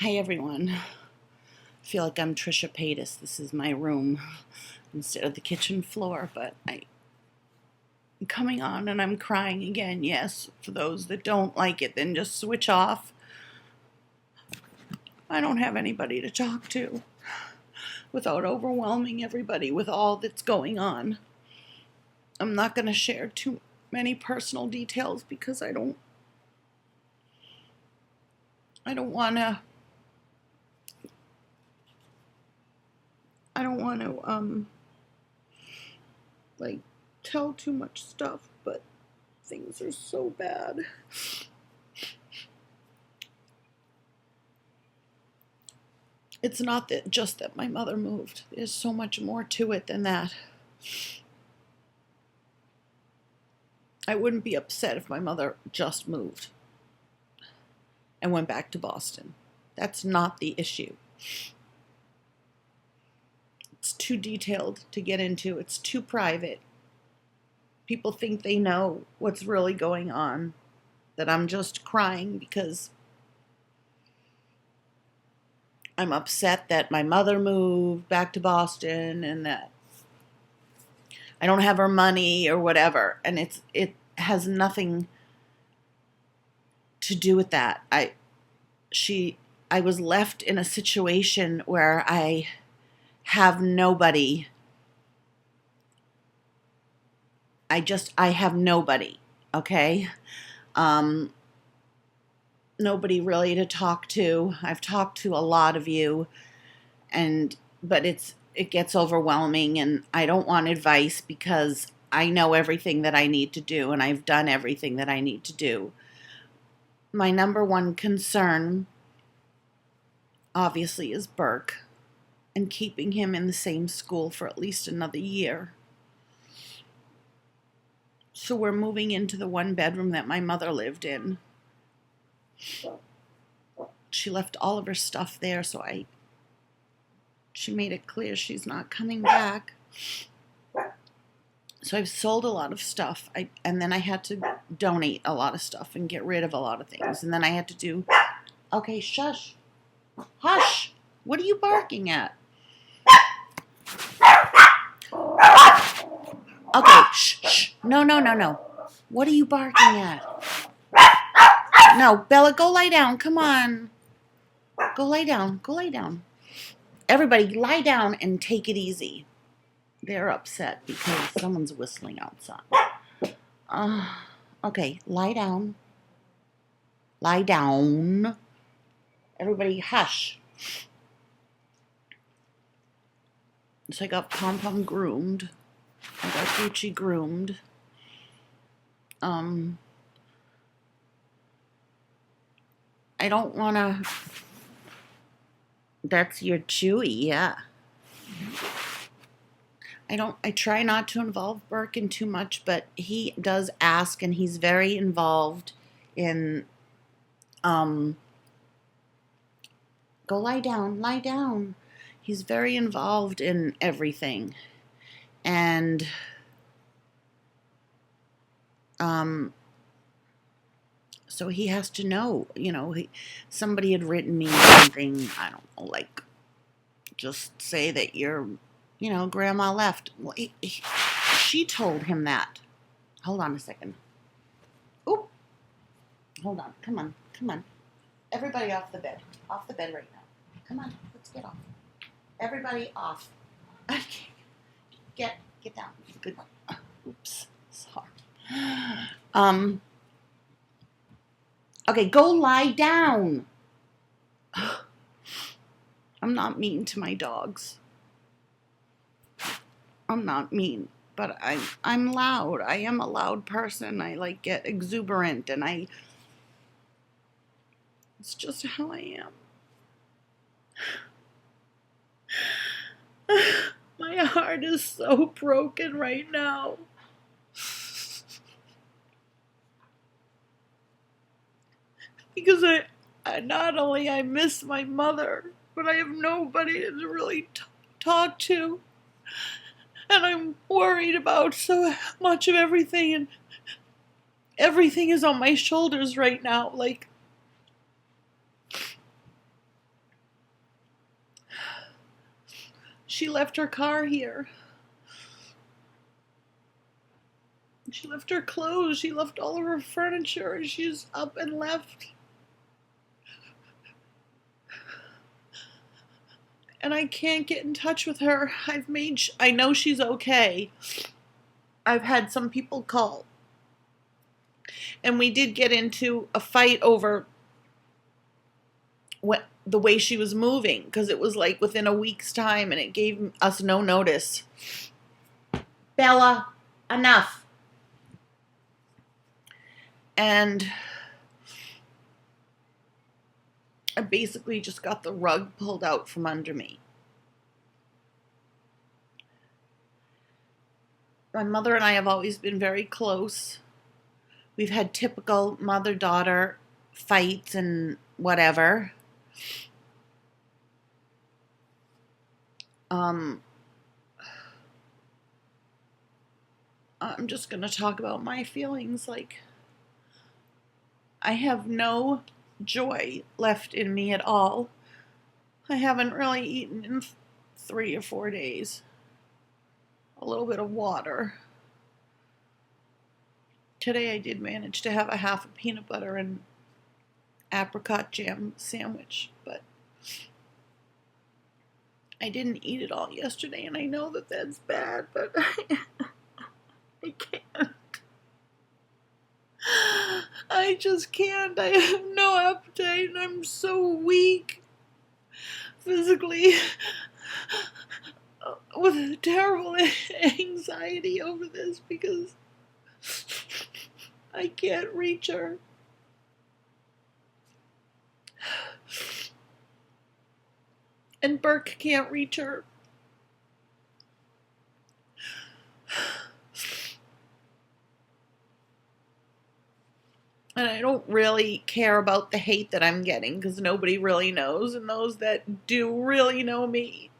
Hi everyone. I feel like I'm Trisha Paytas. This is my room instead of the kitchen floor, but I'm coming on and I'm crying again. Yes, for those that don't like it, then just switch off. I don't have anybody to talk to without overwhelming everybody with all that's going on. I'm not going to share too many personal details because I don't want to like tell too much stuff, but things are so bad. It's not that just that my mother moved. There's so much more to it than that. I wouldn't be upset if my mother just moved and went back to Boston. That's not the issue. It's too detailed to get into. It's too private. People think they know what's really going on, that I'm just crying because I'm upset that my mother moved back to Boston and that I don't have her money or whatever. And it has nothing to do with that. I was left in a situation where I have nobody. I have nobody, okay? Nobody really to talk to. I've talked to a lot of you, but it gets overwhelming, and I don't want advice because I know everything that I need to do, and I've done everything that I need to do. My number one concern, obviously, is Burke and keeping him in the same school for at least another year. So we're moving into the one bedroom that my mother lived in. She left all of her stuff there, so she made it clear she's not coming back. So I've sold a lot of stuff, and then I had to donate a lot of stuff and get rid of a lot of things. And then I had to do, okay, shush, hush, what are you barking at? Okay, shh, no, what are you barking at? No, Bella, go lie down, come on. Go lay down. Everybody lie down and take it easy. They're upset because someone's whistling outside. Okay, lie down. Lie down. Everybody hush. So I got Pom Pom groomed. I got Gucci groomed. I don't want to... That's your Chewy, yeah. I try not to involve Burke in too much, but he does ask, and he's very involved in, go lie down. He's very involved in everything. And, so he has to know, somebody had written me something, I don't know, like, just say that you're, grandma left. Well, she told him that. Hold on a second. Oop. Hold on. Come on. Everybody off the bed. Off the bed right now. Come on. Let's get off. Everybody off. Get down. Good. Oops. Sorry. Okay, go lie down. I'm not mean to my dogs. I'm not mean, but I'm loud. I am a loud person. I get exuberant, and it's just how I am. My heart is so broken right now. Because I not only I miss my mother, but I have nobody to really talk to. And I'm worried about so much of everything, and everything is on my shoulders right now. She left her car here. She left her clothes. She left all of her furniture. And she's up and left. And I can't get in touch with her. I know she's okay. I've had some people call. And we did get into a fight over the way she was moving, because it was like within a week's time and it gave us no notice. Bella, enough. And I basically just got the rug pulled out from under me. My mother and I have always been very close. We've had typical mother-daughter fights and whatever. I'm just going to talk about my feelings. Like, I have no joy left in me at all. I haven't really eaten in 3 or 4 days. A little bit of water. Today I did manage to have a half a peanut butter and apricot jam sandwich, but I didn't eat it all yesterday, and I know that that's bad, but I can't. I just can't. I have no appetite, and I'm so weak physically, with terrible anxiety over this because I can't reach her. And Burke can't reach her. And I don't really care about the hate that I'm getting, because nobody really knows, and those that do really know me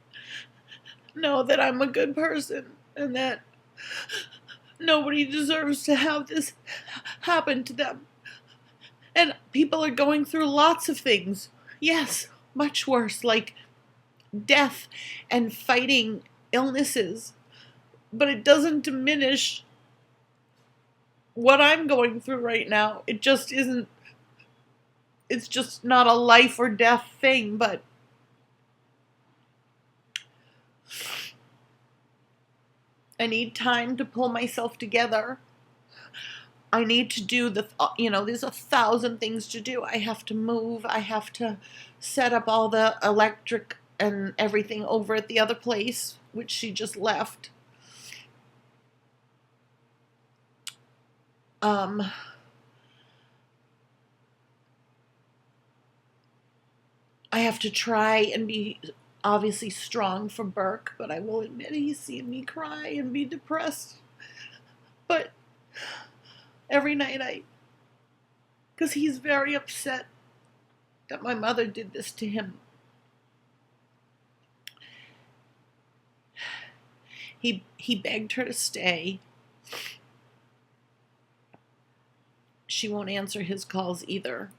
know that I'm a good person and that nobody deserves to have this happen to them. And people are going through lots of things. Yes, much worse, like death and fighting illnesses. But it doesn't diminish what I'm going through right now. It just isn't. It's just not a life or death thing, but I need time to pull myself together. I need to do there's 1,000 things to do. I have to move. I have to set up all the electric and everything over at the other place, which she just left. I have to try and be obviously strong for Burke, but I will admit he's seen me cry and be depressed. But every night because he's very upset that my mother did this to him. He begged her to stay. She won't answer his calls either.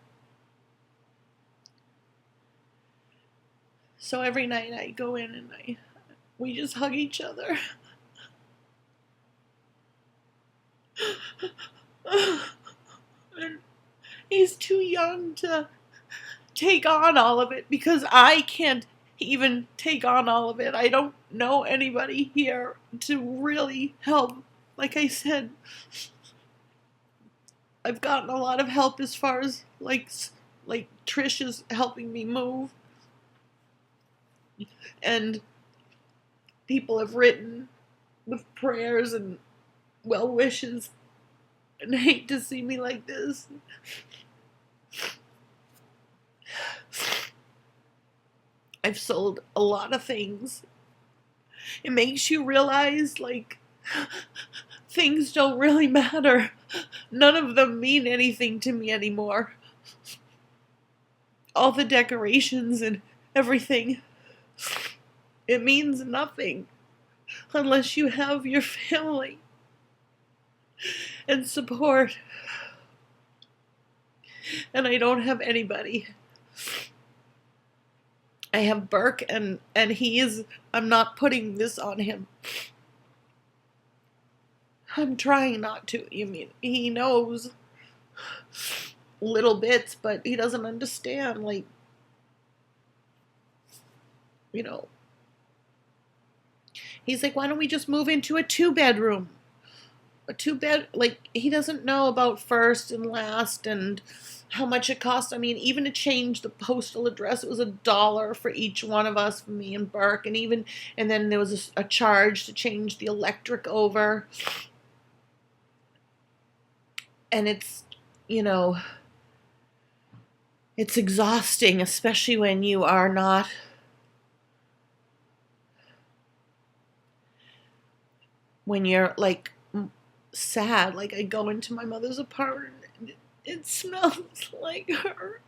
So every night I go in and we just hug each other. And he's too young to take on all of it, because I can't even take on all of it. I don't know anybody here to really help. Like I said, I've gotten a lot of help as far as like Trish is helping me move, and people have written with prayers and well wishes and hate to see me like this. I've sold a lot of things. It makes you realize, like, things don't really matter. None of them mean anything to me anymore. All the decorations and everything, it means nothing unless you have your family and support. And I don't have anybody. I have Burke, and he is, I'm not putting this on him. I'm trying not to. You mean he knows little bits, but he doesn't understand, like, you know. He's like, why don't we just move into a 2-bedroom? A 2-bed, like, he doesn't know about first and last and how much it costs. I mean, even to change the postal address, it was $1 for each one of us, for me and Burke, and then there was a charge to change the electric over. And it's, you know, it's exhausting, especially when you are not, when you're like sad. Like, I go into my mother's apartment and it smells like her,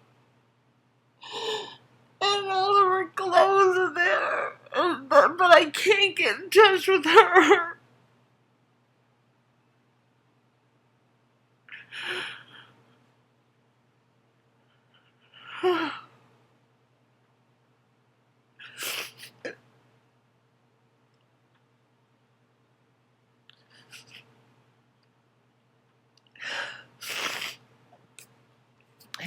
and all of her clothes are there, but I can't get in touch with her. I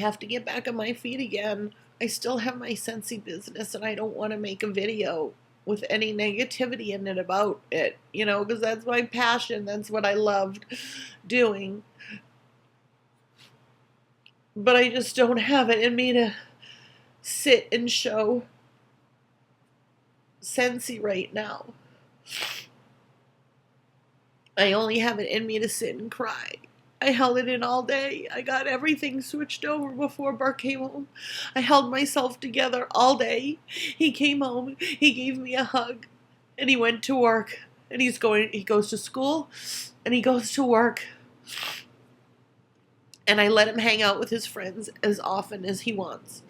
have to get back on my feet again. I still have my Scentsy business, and I don't want to make a video with any negativity in it about it, because that's my passion. That's what I loved doing. But I just don't have it in me to sit and show Scentsy right now. I only have it in me to sit and cry. I held it in all day. I got everything switched over before Burke came home. I held myself together all day. He came home, he gave me a hug, and he went to work. And he goes to school, and he goes to work. And I let him hang out with his friends as often as he wants.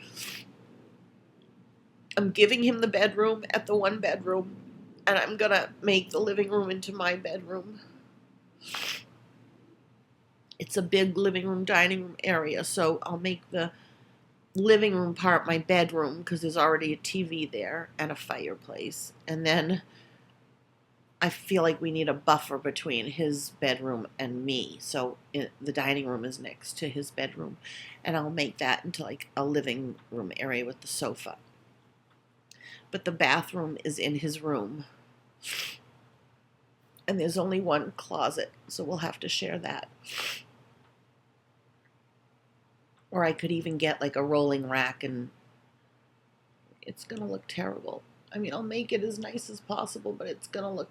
I'm giving him the bedroom at the 1-bedroom, and I'm gonna make the living room into my bedroom. It's a big living room, dining room area, so I'll make the living room part my bedroom, because there's already a TV there and a fireplace. And then I feel like we need a buffer between his bedroom and me, so the dining room is next to his bedroom, and I'll make that into like a living room area with the sofa. But the bathroom is in his room, and there's only one closet, so we'll have to share that. Or I could even get like a rolling rack, and it's gonna look terrible. I mean, I'll make it as nice as possible, but it's gonna look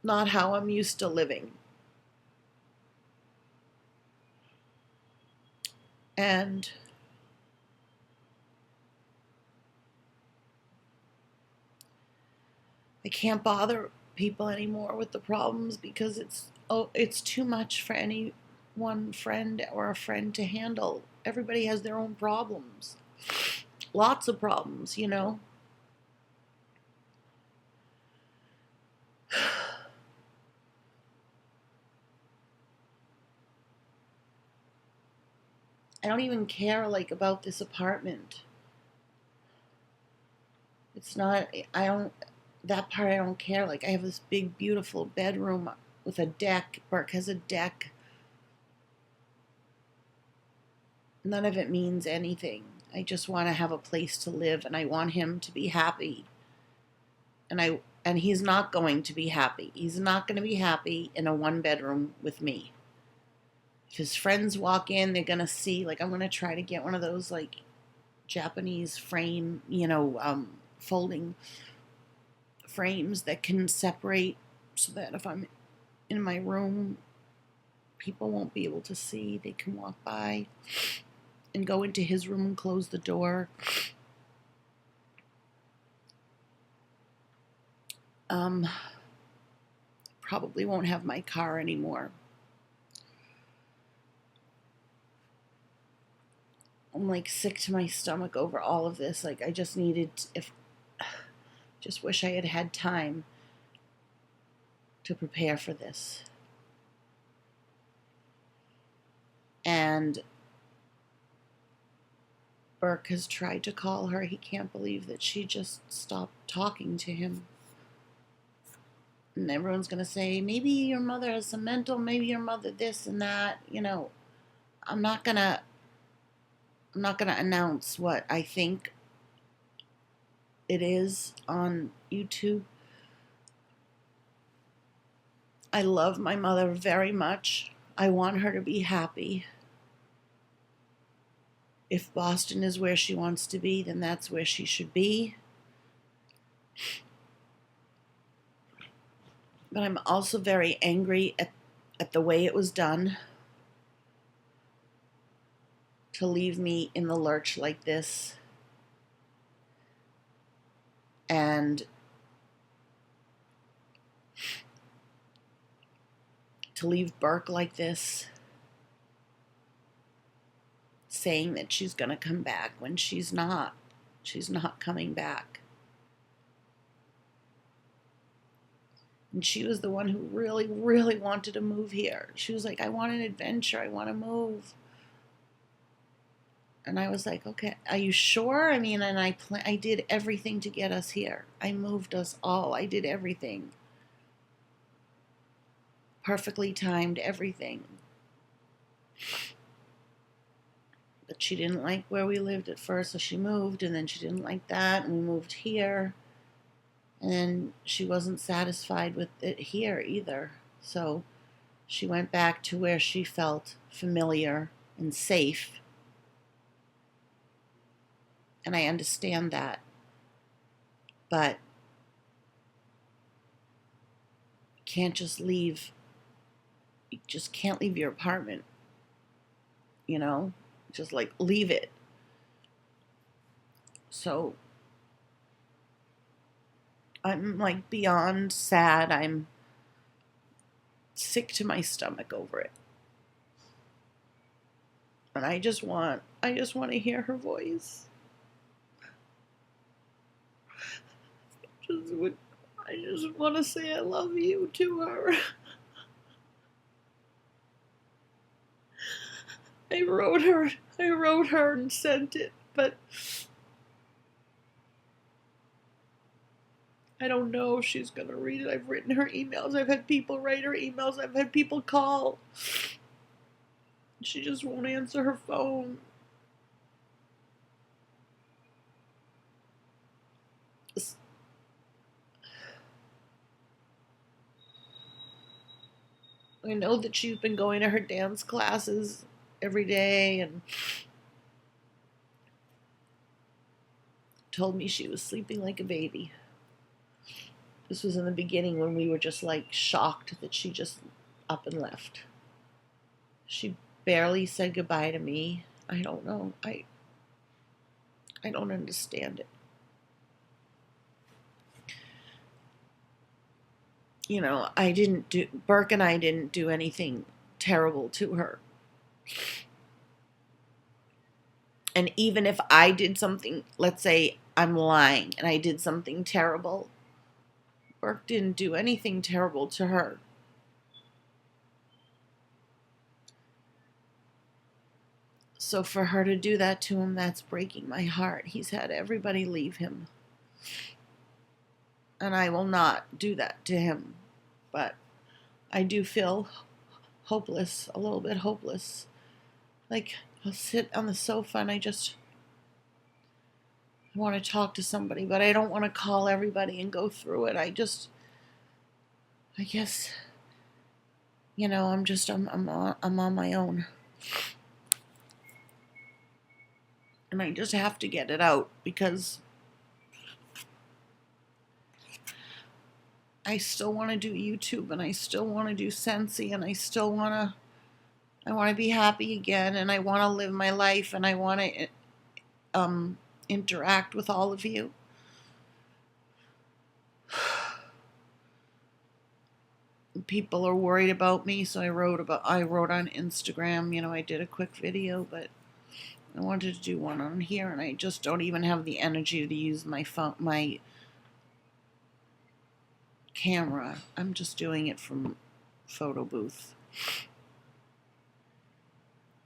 not how I'm used to living. And I can't bother people anymore with the problems, because it's too much for any one friend or a friend to handle. Everybody has their own problems. Lots of problems, I don't even care, like, about this apartment. It's not, I don't, that part I don't care. Like, I have this big, beautiful bedroom with a deck. Burke has a deck. None of it means anything. I just want to have a place to live, and I want him to be happy. And he's not going to be happy. He's not going to be happy in a 1-bedroom with me. If his friends walk in, they're going to see, like, I'm going to try to get one of those, like, Japanese frame, folding frames that can separate, so that if I'm in my room, people won't be able to see. They can walk by and go into his room and close the door. Probably won't have my car anymore. I'm like sick to my stomach over all of this. Like, I just just wish I had had time to prepare for this. And Burke has tried to call her. He can't believe that she just stopped talking to him. And everyone's going to say, maybe your mother has some mental, maybe your mother this and that. You know, I'm not going to announce what I think it is on YouTube. I love my mother very much. I want her to be happy. If Boston is where she wants to be, then that's where she should be. But I'm also very angry at the way it was done. To leave me in the lurch like this. And to leave Burke like this, saying that she's going to come back when she's not. She's not coming back. And she was the one who really, really wanted to move here. She was like, I want an adventure. I want to move. And I was like, okay, are you sure? I mean, and I did everything to get us here. I moved us all. I did everything. Perfectly timed everything. But she didn't like where we lived at first, so she moved, and then she didn't like that, and we moved here. And then she wasn't satisfied with it here either. So she went back to where she felt familiar and safe. And I understand that. But you can't just leave. You just can't leave your apartment. You know? Just like leave it. So I'm like beyond sad. I'm sick to my stomach over it. And I just want to hear her voice. I just want to say I love you to her. I wrote her and sent it, but I don't know if she's going to read it. I've written her emails. I've had people write her emails. I've had people call. She just won't answer her phone. I know that she's been going to her dance classes every day and told me she was sleeping like a baby. This was in the beginning when we were just like shocked that she just up and left. She barely said goodbye to me. I don't know. I don't understand it. You know, Burke and I didn't do anything terrible to her. And even if I did something, let's say I'm lying and I did something terrible, Burke didn't do anything terrible to her. So for her to do that to him, that's breaking my heart. He's had everybody leave him. And I will not do that to him. But I do feel hopeless, a little bit hopeless. Like I'll sit on the sofa and I want to talk to somebody, but I don't want to call everybody and go through it. I guess, you know, I'm on my own. And I just have to get it out because I still want to do YouTube and I still want to do Sensi and I want to be happy again and I want to live my life and I want to interact with all of you. People are worried about me, so I wrote on Instagram, you know, I did a quick video, but I wanted to do one on here and I just don't even have the energy to use my phone, my camera. I'm just doing it from photo booth.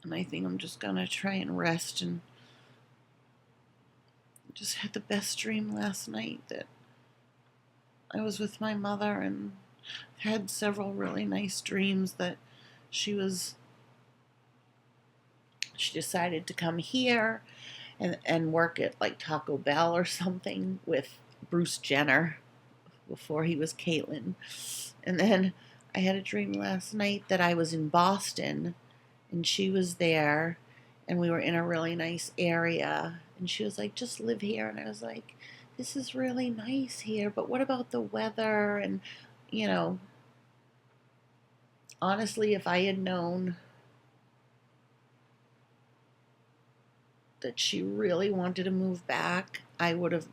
And I think I'm just gonna try and rest and just had the best dream last night that I was with my mother, and had several really nice dreams that she decided to come here and work at like Taco Bell or something with Bruce Jenner before he was Caitlyn. And then I had a dream last night that I was in Boston and she was there and we were in a really nice area. And she was like, just live here. And I was like, this is really nice here, but what about the weather? And, you know, honestly, if I had known that she really wanted to move back, I would have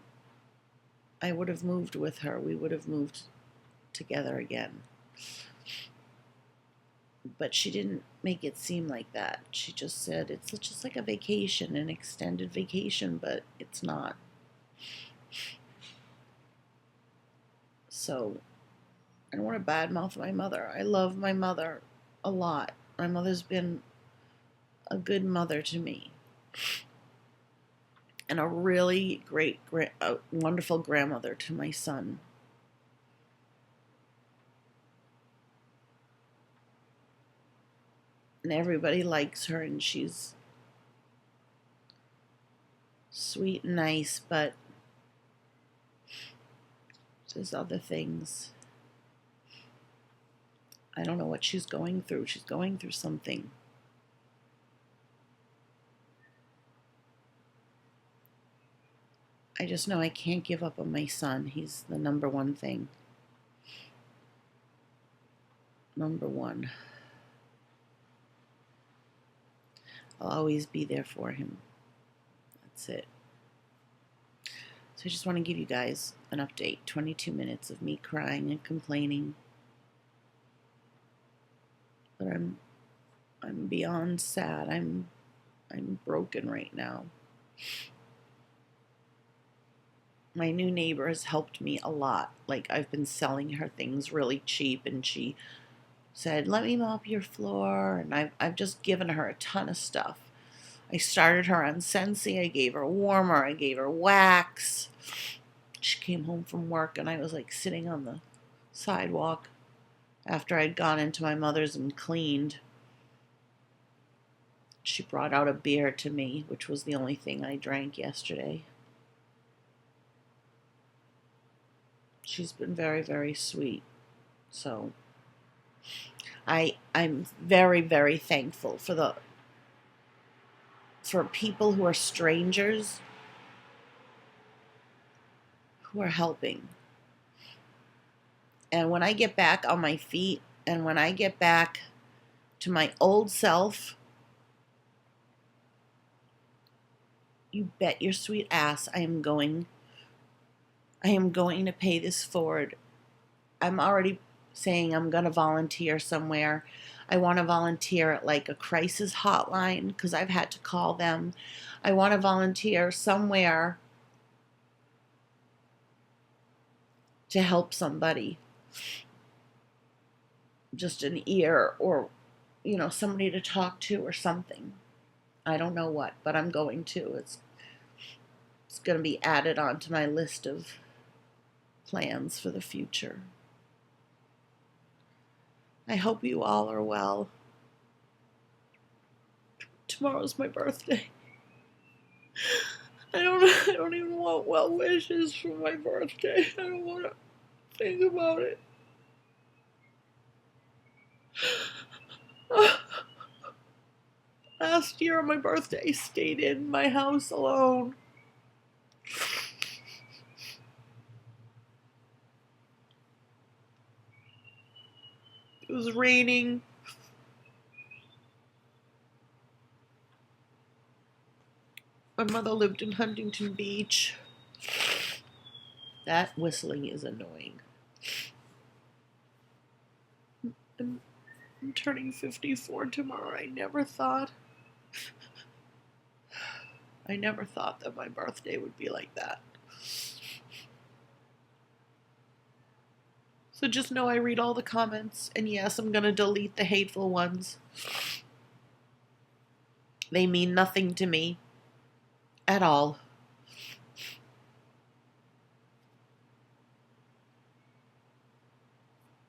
moved with her. We would have moved together again. But she didn't make it seem like that. She just said it's just like a vacation, an extended vacation, but it's not. So I don't want to badmouth my mother. I love my mother a lot. My mother's been a good mother to me. And a really wonderful grandmother to my son. And everybody likes her, and she's sweet and nice, but there's other things. I don't know what she's going through. She's going through something. I just know I can't give up on my son. He's the number one thing. Number one. I'll always be there for him. That's it. So I just want to give you guys an update. 22 minutes of me crying and complaining. But I'm beyond sad. I'm broken right now. My new neighbor has helped me a lot. Like, I've been selling her things really cheap, and she said, let me mop your floor, and I've just given her a ton of stuff. I started her on Scentsy. I gave her warmer. I gave her wax. She came home from work, and I was like sitting on the sidewalk after I'd gone into my mother's and cleaned. She brought out a beer to me, which was the only thing I drank yesterday. She's been very, very sweet. So I'm very, very thankful for people who are strangers who are helping. And when I get back on my feet, and when I get back to my old self, you bet your sweet ass I am going to pay this forward. I'm already saying I'm going to volunteer somewhere. I want to volunteer at like a crisis hotline because I've had to call them. I want to volunteer somewhere to help somebody. Just an ear, or, you know, somebody to talk to or something. I don't know what, but I'm going to. It's going to be added onto my list of plans for the future. I hope you all are well. Tomorrow's my birthday. I don't even want well wishes for my birthday. I don't want to think about it. Last year on my birthday, I stayed in my house alone. It was raining. My mother lived in Huntington Beach. That whistling is annoying. I'm turning 54 tomorrow. I never thought that my birthday would be like that. So just know I read all the comments, and yes, I'm going to delete the hateful ones. They mean nothing to me at all.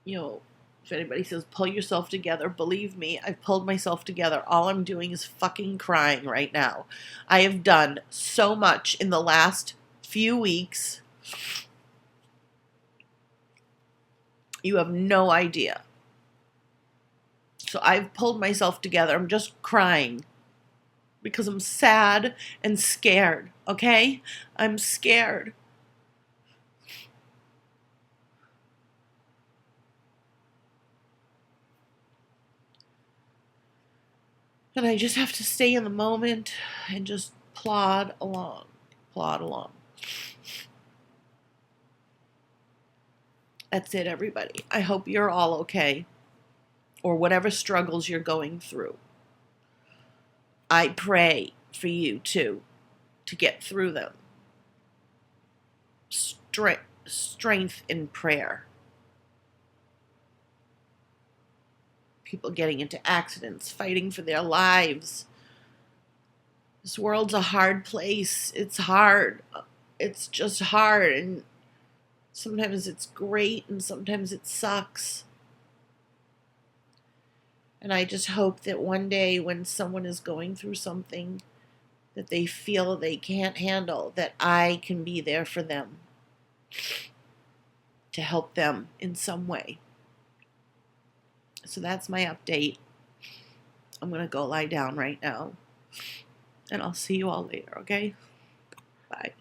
you know, if anybody says pull yourself together, believe me, I've pulled myself together. All I'm doing is fucking crying right now. I have done so much in the last few weeks. You have no idea. So I've pulled myself together. I'm just crying because I'm sad and scared, okay? I'm scared. And I just have to stay in the moment and just plod along, plod along. That's it, everybody. I hope you're all okay, or whatever struggles you're going through. I pray for you too, to get through them. Strength in prayer. People getting into accidents, fighting for their lives. This world's a hard place. It's hard. It's just hard, and sometimes it's great and sometimes it sucks. And I just hope that one day when someone is going through something that they feel they can't handle, that I can be there for them to help them in some way. So that's my update. I'm going to go lie down right now. And I'll see you all later, okay? Bye.